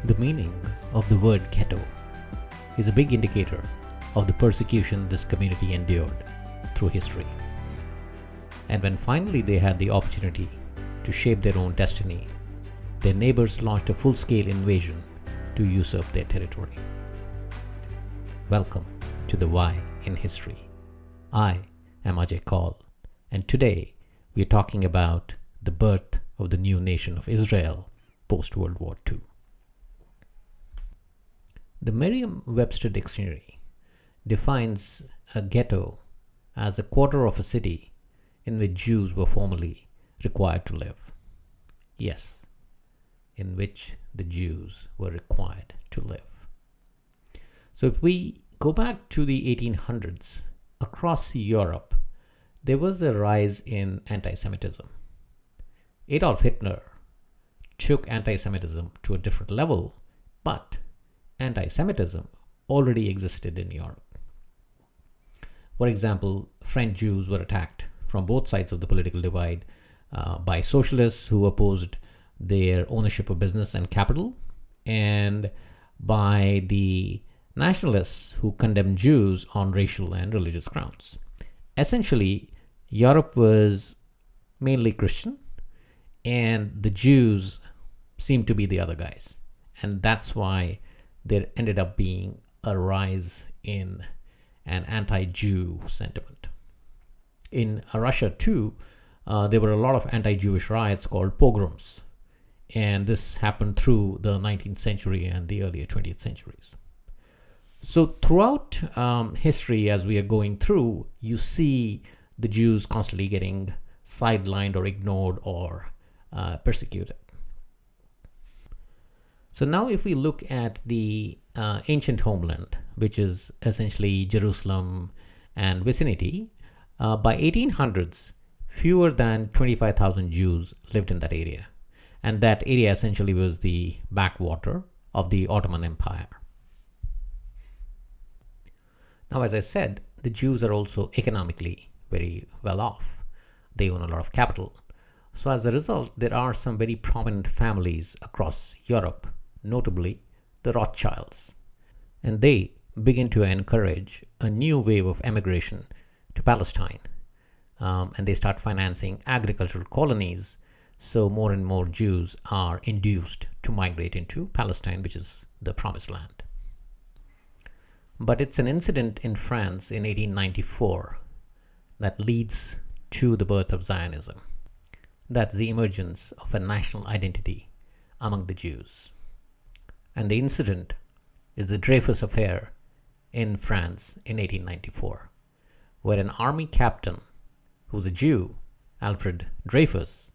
The meaning of the word ghetto is a big indicator of the persecution this community endured through history. And when finally they had the opportunity to shape their own destiny, their neighbors launched a full-scale invasion to usurp their territory. Welcome to the Why in History. I am Ajay Kaul, and today we are talking about the birth of the new nation of Israel post-World War II. The Merriam-Webster Dictionary defines a ghetto as a quarter of a city in which Jews were formerly required to live. Yes, in which the Jews were required to live. So if we go back to the 1800s, across Europe, there was a rise in anti-Semitism. Adolf Hitler took anti-Semitism to a different level, but anti-Semitism already existed in Europe. For example, French Jews were attacked from both sides of the political divide by socialists who opposed their ownership of business and capital, and by the nationalists who condemned Jews on racial and religious grounds. Essentially, Europe was mainly Christian, and the Jews seemed to be the other guys. And that's why there ended up being a rise in an anti-Jew sentiment. In Russia too, there were a lot of anti-Jewish riots called pogroms, and this happened through the 19th century and the earlier 20th centuries. So throughout history, as we are going through, you see the Jews constantly getting sidelined or ignored or persecuted. So now if we look at the ancient homeland, which is essentially Jerusalem and vicinity, by 1800s, fewer than 25,000 Jews lived in that area. And that area essentially was the backwater of the Ottoman Empire. Now, as I said, the Jews are also economically very well off. They own a lot of capital. So as a result, there are some very prominent families across Europe, notably the Rothschilds. And they begin to encourage a new wave of emigration to Palestine. And they start financing agricultural colonies, so more and more Jews are induced to migrate into Palestine, which is the Promised Land. But it's an incident in France in 1894 that leads to the birth of Zionism. That's the emergence of a national identity among the Jews. And the incident is the Dreyfus Affair in France in 1894, where an army captain who's a Jew, Alfred Dreyfus,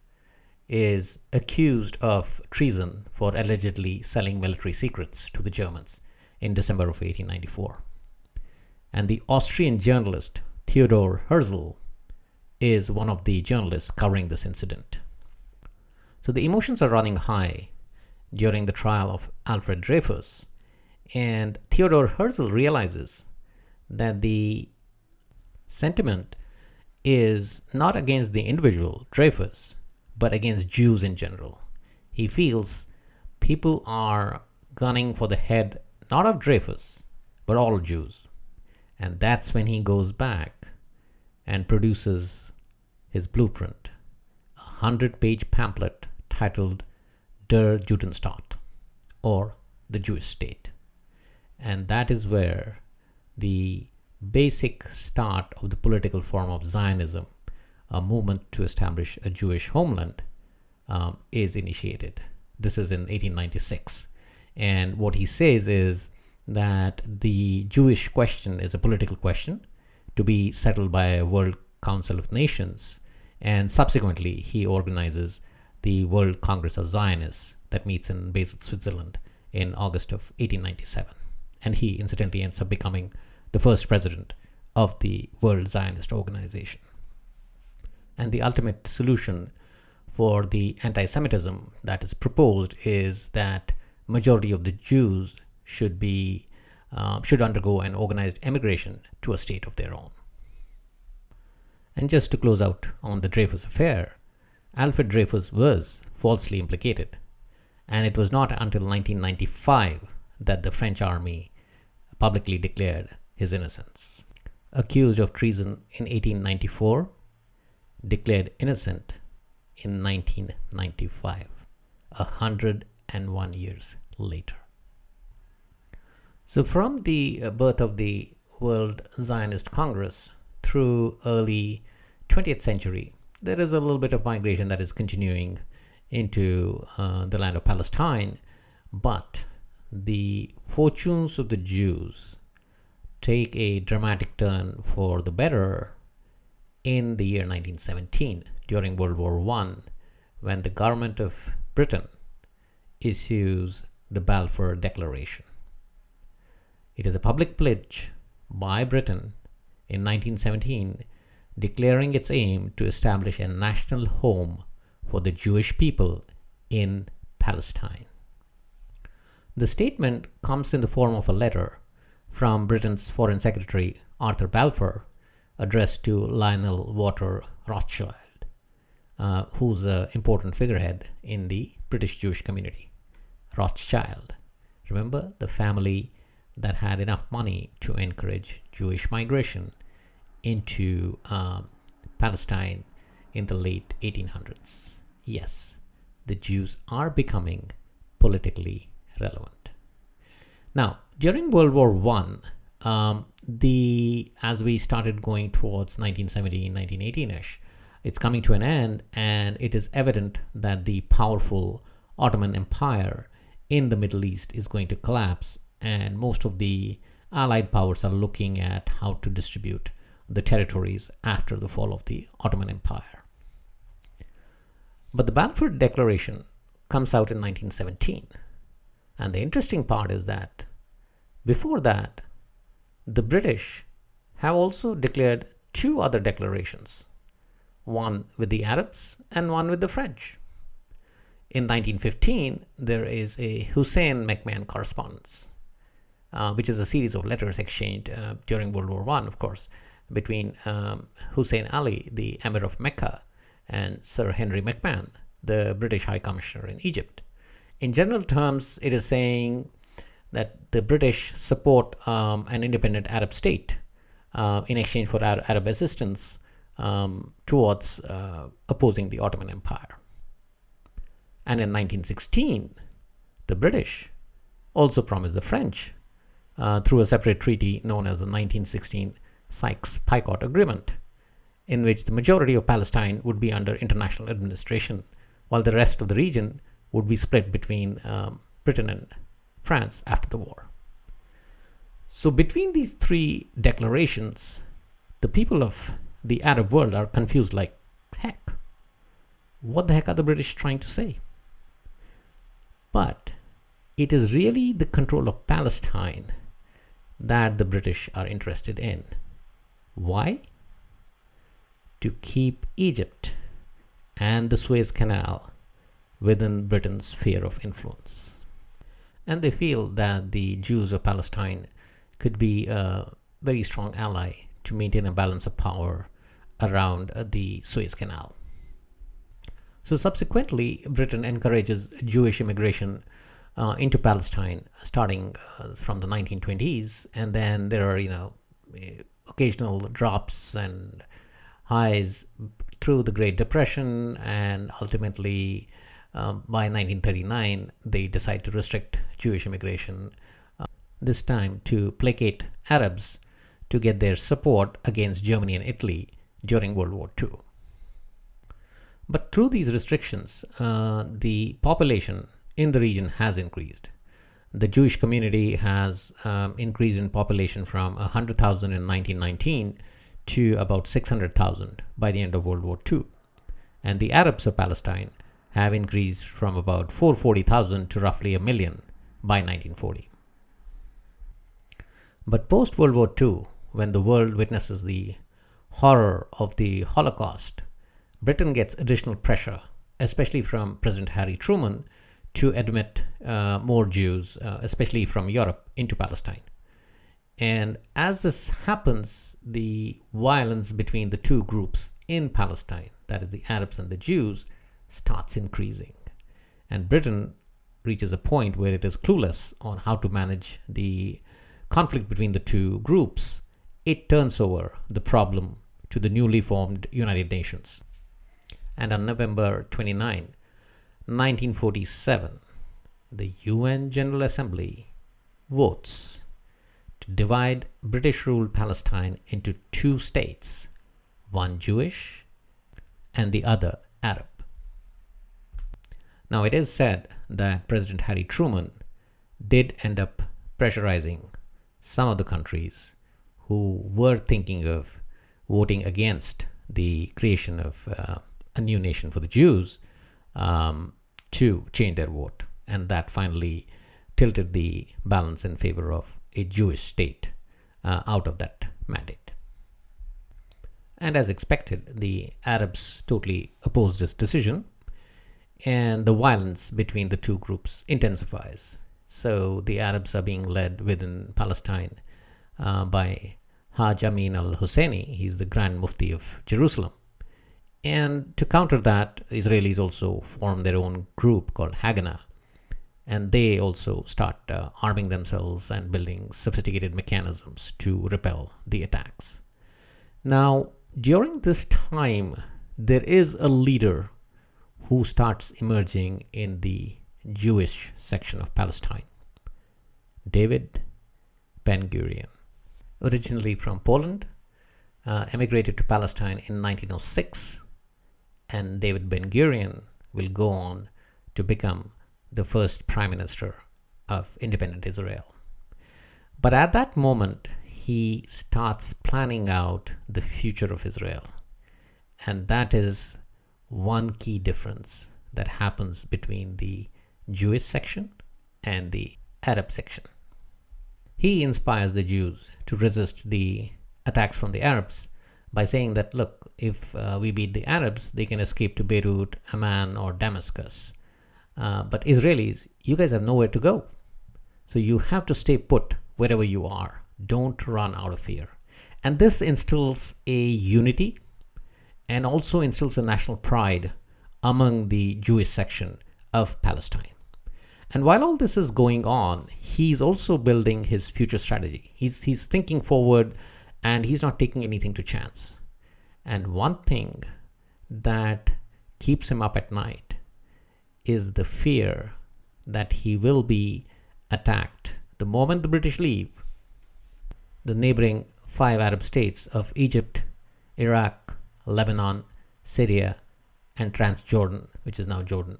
is accused of treason for allegedly selling military secrets to the Germans in December of 1894. And the Austrian journalist Theodor Herzl is one of the journalists covering this incident. So the emotions are running high during the trial of Alfred Dreyfus, and Theodor Herzl realizes that the sentiment is not against the individual Dreyfus, but against Jews in general. He feels people are gunning for the head not of Dreyfus, but all Jews. And that's when he goes back and produces his blueprint, a 100-page pamphlet titled Der Judenstaat, or the Jewish state. And that is where the basic start of the political form of Zionism, a movement to establish a Jewish homeland, is initiated. This is in 1896. And what he says is that the Jewish question is a political question to be settled by a World Council of Nations. And subsequently, he organizes the World Congress of Zionists that meets in Basel, Switzerland in August of 1897. And he incidentally ends up becoming the first president of the World Zionist Organization. And the ultimate solution for the anti-Semitism that is proposed is that majority of the Jews should undergo an organized emigration to a state of their own. And just to close out on the Dreyfus Affair, Alfred Dreyfus was falsely implicated, And it was not until 1995 that the French army publicly declared his innocence. Accused of treason in 1894, declared innocent in 1995, 101 years later. So from the birth of the World Zionist Congress through early 20th century, there is a little bit of migration that is continuing into the land of Palestine, but the fortunes of the Jews take a dramatic turn for the better in the year 1917 during World War I, when the government of Britain issues the Balfour Declaration. It is a public pledge by Britain in 1917 declaring its aim to establish a national home for the Jewish people in Palestine. The statement comes in the form of a letter from Britain's Foreign Secretary Arthur Balfour, addressed to Lionel Walter Rothschild, who's an important figurehead in the British Jewish community. Rothschild, remember, the family that had enough money to encourage Jewish migration into Palestine in the late 1800s. Yes, the Jews are becoming politically relevant. Now, during World War I, as we started going towards 1917, 1918-ish, it's coming to an end, and it is evident that the powerful Ottoman Empire in the Middle East is going to collapse, and most of the Allied powers are looking at how to distribute the territories after the fall of the Ottoman Empire. But the Balfour Declaration comes out in 1917, and the interesting part is that before that, the British have also declared two other declarations, one with the Arabs and one with the French. In 1915, there is a Hussein-McMahon correspondence, which is a series of letters exchanged during World War I, of course, between Hussein Ali, the Emir of Mecca, and Sir Henry McMahon, the British High Commissioner in Egypt. In general terms, it is saying that the British support an independent Arab state in exchange for Arab assistance towards opposing the Ottoman Empire. And in 1916, the British also promised the French, through a separate treaty known as the 1916 Sykes-Picot Agreement, in which the majority of Palestine would be under international administration, while the rest of the region would be split between Britain and France after the war. So between these three declarations, the people of the Arab world are confused like heck. What the heck are the British trying to say? But it is really the control of Palestine that the British are interested in. Why? To keep Egypt and the Suez Canal within Britain's sphere of influence. And they feel that the Jews of Palestine could be a very strong ally to maintain a balance of power around the Suez Canal. So subsequently, Britain encourages Jewish immigration into Palestine starting from the 1920s, and then there are occasional drops and highs through the Great Depression, and ultimately by 1939 they decide to restrict Jewish immigration, this time to placate Arabs to get their support against Germany and Italy during World War II. But through these restrictions, the population in the region has increased. The Jewish community has increased in population from 100,000 in 1919 to about 600,000 by the end of World War II. And the Arabs of Palestine have increased from about 440,000 to roughly 1 million by 1940. But post World War II, when the world witnesses the horror of the Holocaust, Britain gets additional pressure, especially from President Harry Truman, to admit more Jews, especially from Europe, into Palestine. And as this happens, the violence between the two groups in Palestine, that is the Arabs and the Jews, starts increasing. And Britain reaches a point where it is clueless on how to manage the conflict between the two groups, it turns over the problem to the newly formed United Nations. And on November 29, 1947, the UN General Assembly votes to divide British-ruled Palestine into two states, one Jewish and the other Arab. Now, it is said that President Harry Truman did end up pressurizing some of the countries who were thinking of voting against the creation of a new nation for the Jews to change their vote. And that finally tilted the balance in favor of a Jewish state out of that mandate. And as expected, the Arabs totally opposed this decision, and the violence between the two groups intensifies. So the Arabs are being led within Palestine by Haj Amin al-Husseini. He's the Grand Mufti of Jerusalem. And to counter that, Israelis also form their own group called Haganah. And they also start arming themselves and building sophisticated mechanisms to repel the attacks. Now, during this time, there is a leader who starts emerging in the Jewish section of Palestine, David Ben-Gurion. Originally from Poland, emigrated to Palestine in 1906, and David Ben-Gurion will go on to become the first prime minister of independent Israel. But at that moment, he starts planning out the future of Israel. And that is one key difference that happens between the Jewish section and the Arab section. He inspires the Jews to resist the attacks from the Arabs by saying that, look, if we beat the Arabs, they can escape to Beirut, Amman, or Damascus. But Israelis, you guys have nowhere to go. So you have to stay put wherever you are. Don't run out of fear. And this instills a unity and also instills a national pride among the Jewish section of Palestine. And while all this is going on, he's also building his future strategy. He's thinking forward, and he's not taking anything to chance. And one thing that keeps him up at night is the fear that he will be attacked the moment the British leave. The neighboring 5 Arab states of Egypt, Iraq, Lebanon, Syria, and Transjordan, which is now Jordan.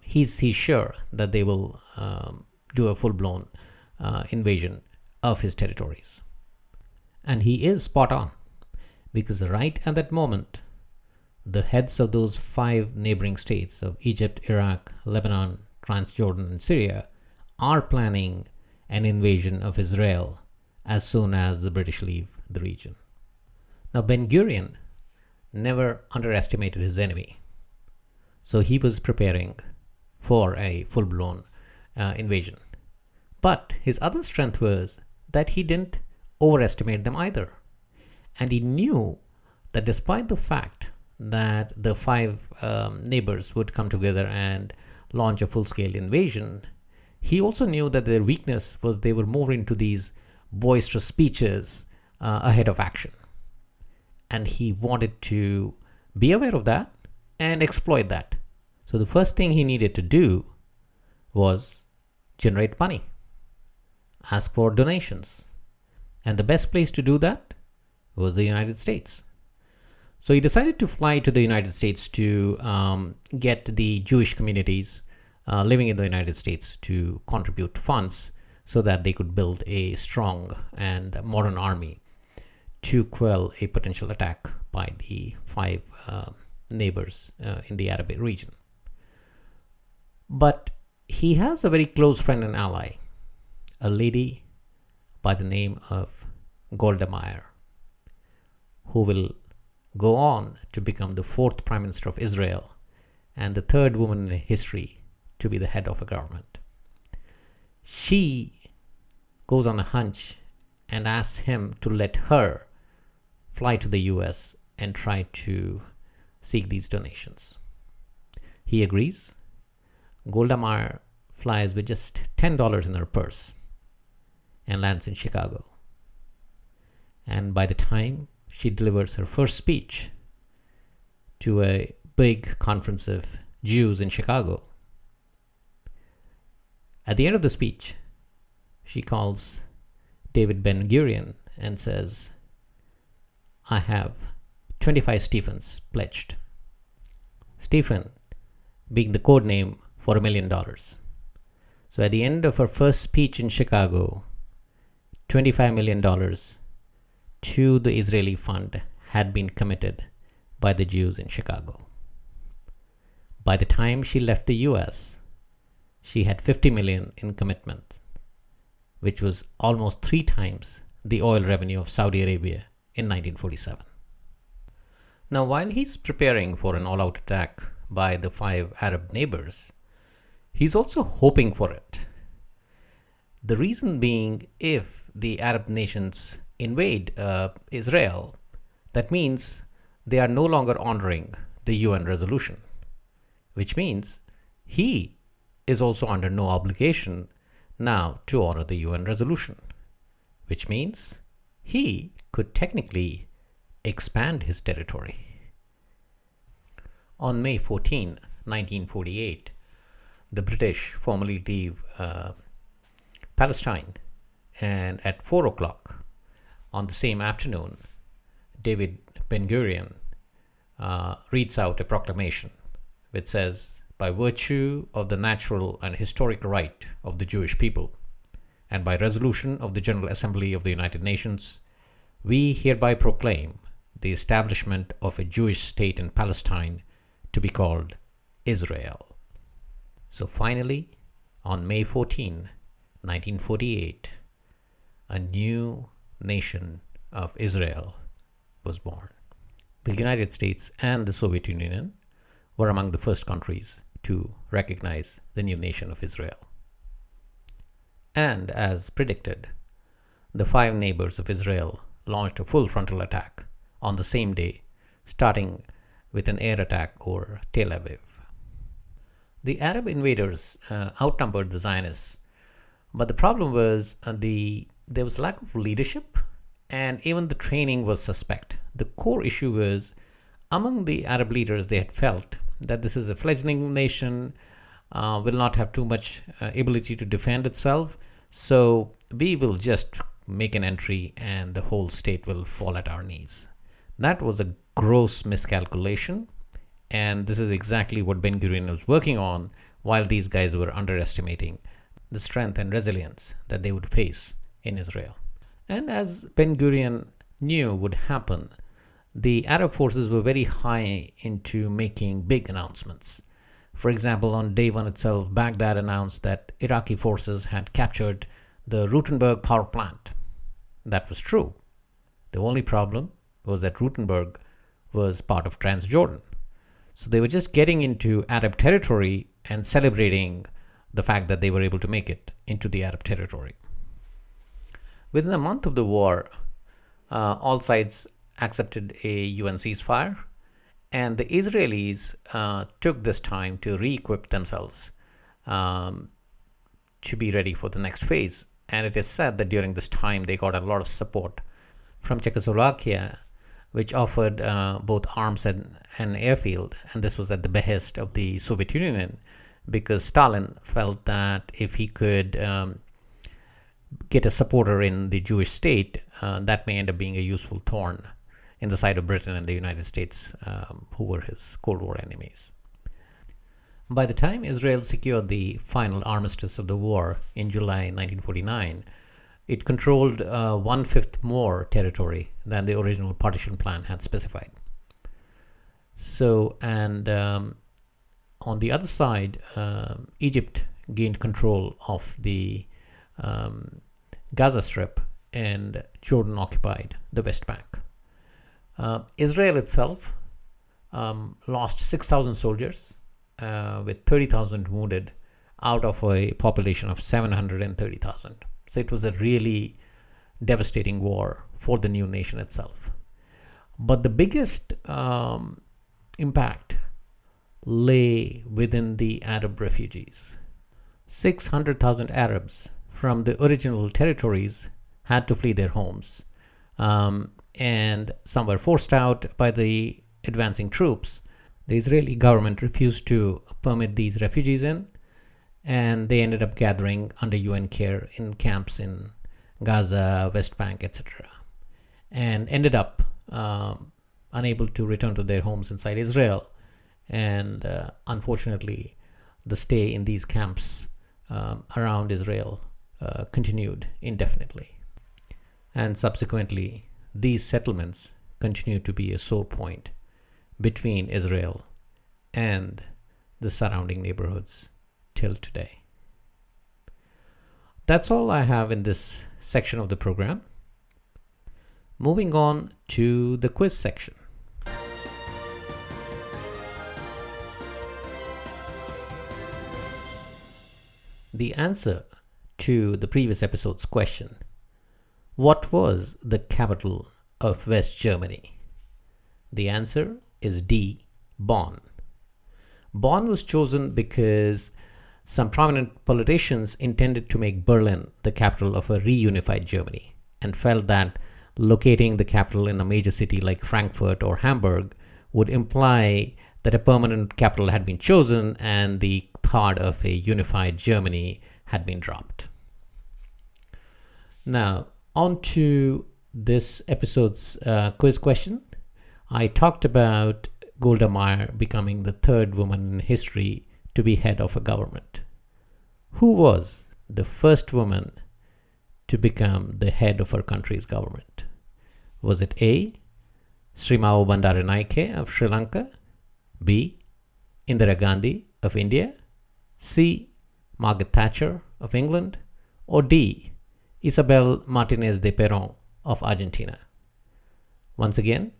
He's sure that they will do a full-blown invasion of his territories. And he is spot on, because right at that moment, the heads of those 5 neighboring states of Egypt, Iraq, Lebanon, Transjordan, and Syria are planning an invasion of Israel as soon as the British leave the region. Now, Ben-Gurion never underestimated his enemy. So he was preparing for a full-blown invasion. But his other strength was that he didn't overestimate them either. And he knew that despite the fact that the 5 neighbors would come together and launch a full-scale invasion, he also knew that their weakness was they were more into these boisterous speeches ahead of action. And he wanted to be aware of that and exploit that. So the first thing he needed to do was generate money, ask for donations. And the best place to do that was the United States. So he decided to fly to the United States to get the Jewish communities living in the United States to contribute funds so that they could build a strong and modern army to quell a potential attack by the 5 neighbors in the Arab region. But he has a very close friend and ally, a lady by the name of Golda Meir, who will go on to become the 4th Prime Minister of Israel and the 3rd woman in history to be the head of a government. She goes on a hunch and asks him to let her fly to the US and try to seek these donations. He agrees. Golda Meir flies with just $10 in her purse and lands in Chicago. And by the time she delivers her first speech to a big conference of Jews in Chicago, at the end of the speech, she calls David Ben-Gurion and says, "I have 25 Stephens pledged." Stephen being the code name for $1 million. So at the end of her first speech in Chicago, $25 million to the Israeli fund had been committed by the Jews in Chicago. By the time she left the US, she had $50 million in commitment, which was almost 3 times the oil revenue of Saudi Arabia in 1947. Now, while he's preparing for an all-out attack by the 5 Arab neighbors, he's also hoping for it. The reason being, if the Arab nations invade Israel, that means they are no longer honoring the UN resolution, which means he is also under no obligation now to honor the UN resolution, which means he could technically expand his territory. On May 14, 1948, the British formally leave Palestine, and at 4 o'clock on the same afternoon, David Ben-Gurion reads out a proclamation which says, "By virtue of the natural and historic right of the Jewish people, and by resolution of the General Assembly of the United Nations, we hereby proclaim the establishment of a Jewish state in Palestine to be called Israel." So finally, on May 14, 1948, a new nation of Israel was born. The United States and the Soviet Union were among the first countries to recognize the new nation of Israel. And as predicted, the 5 neighbors of Israel launched a full frontal attack on the same day, starting with an air attack over Tel Aviv. The Arab invaders outnumbered the Zionists, but the problem was there was lack of leadership, and even the training was suspect. The core issue was, among the Arab leaders, they had felt that this is a fledgling nation, will not have too much ability to defend itself, so we will just make an entry and the whole state will fall at our knees. That was a gross miscalculation, and this is exactly what Ben-Gurion was working on, while these guys were underestimating the strength and resilience that they would face in Israel. And as Ben-Gurion knew would happen, the Arab forces were very high into making big announcements. For example, on day 1 itself, Baghdad announced that Iraqi forces had captured the Rutenburg power plant. That was true. The only problem was that Rutenburg was part of Transjordan. So they were just getting into Arab territory and celebrating the fact that they were able to make it into the Arab territory. Within a month of the war, all sides accepted a UN ceasefire, and the Israelis took this time to re-equip themselves to be ready for the next phase. And it is said that during this time they got a lot of support from Czechoslovakia, which offered both arms and an airfield, and this was at the behest of the Soviet Union, because Stalin felt that if he could get a supporter in the Jewish state, that may end up being a useful thorn in the side of Britain and the United States, who were his Cold War enemies. By the time Israel secured the final armistice of the war in July 1949, it controlled 1/5 more territory than the original partition plan had specified. So, and on the other side, Egypt gained control of the Gaza Strip, and Jordan occupied the West Bank. Israel itself lost 6,000 soldiers with 30,000 wounded out of a population of 730,000. So it was a really devastating war for the new nation itself. But the biggest impact lay within the Arab refugees. 600,000 Arabs from the original territories had to flee their homes, and some were forced out by the advancing troops. The Israeli government refused to permit these refugees in, and they ended up gathering under UN care in camps in Gaza, West Bank, etc., and ended up unable to return to their homes inside Israel. And unfortunately, the stay in these camps around Israel continued indefinitely. And subsequently, these settlements continue to be a sore point between Israel and the surrounding neighborhoods till today. That's all I have in this section of the program. Moving on to the quiz section. The answer to the previous episode's question, what was the capital of West Germany? The answer is D, Bonn. Bonn was chosen because some prominent politicians intended to make Berlin the capital of a reunified Germany and felt that locating the capital in a major city like Frankfurt or Hamburg would imply that a permanent capital had been chosen and the thought of a unified Germany had been dropped. Now, on to this episode's quiz question. I talked about Golda Meir becoming the third woman in history to be head of a government. Who was the first woman to become the head of her country's government? Was it A, Srimao Bandaranaike of Sri Lanka, B, Indira Gandhi of India, C, Margaret Thatcher of England, or D, Isabel Martinez de Perón of Argentina? Once again,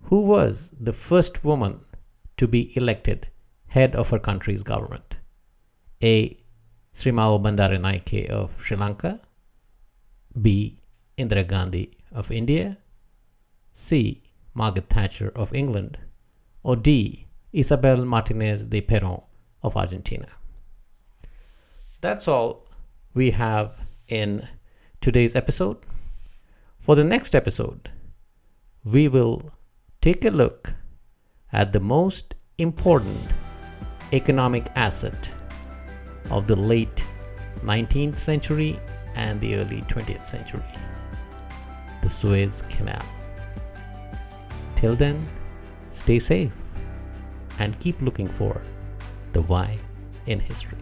who was the first woman to be elected head of her country's government? A, Srimao Bandaranaike of Sri Lanka, B, Indira Gandhi of India, C, Margaret Thatcher of England, or D, Isabel Martinez de Perón of Argentina? That's all we have in today's episode. For the next episode, we will take a look at the most important economic asset of the late 19th century and the early 20th century, the Suez Canal. Till then, stay safe and keep looking for the why in history.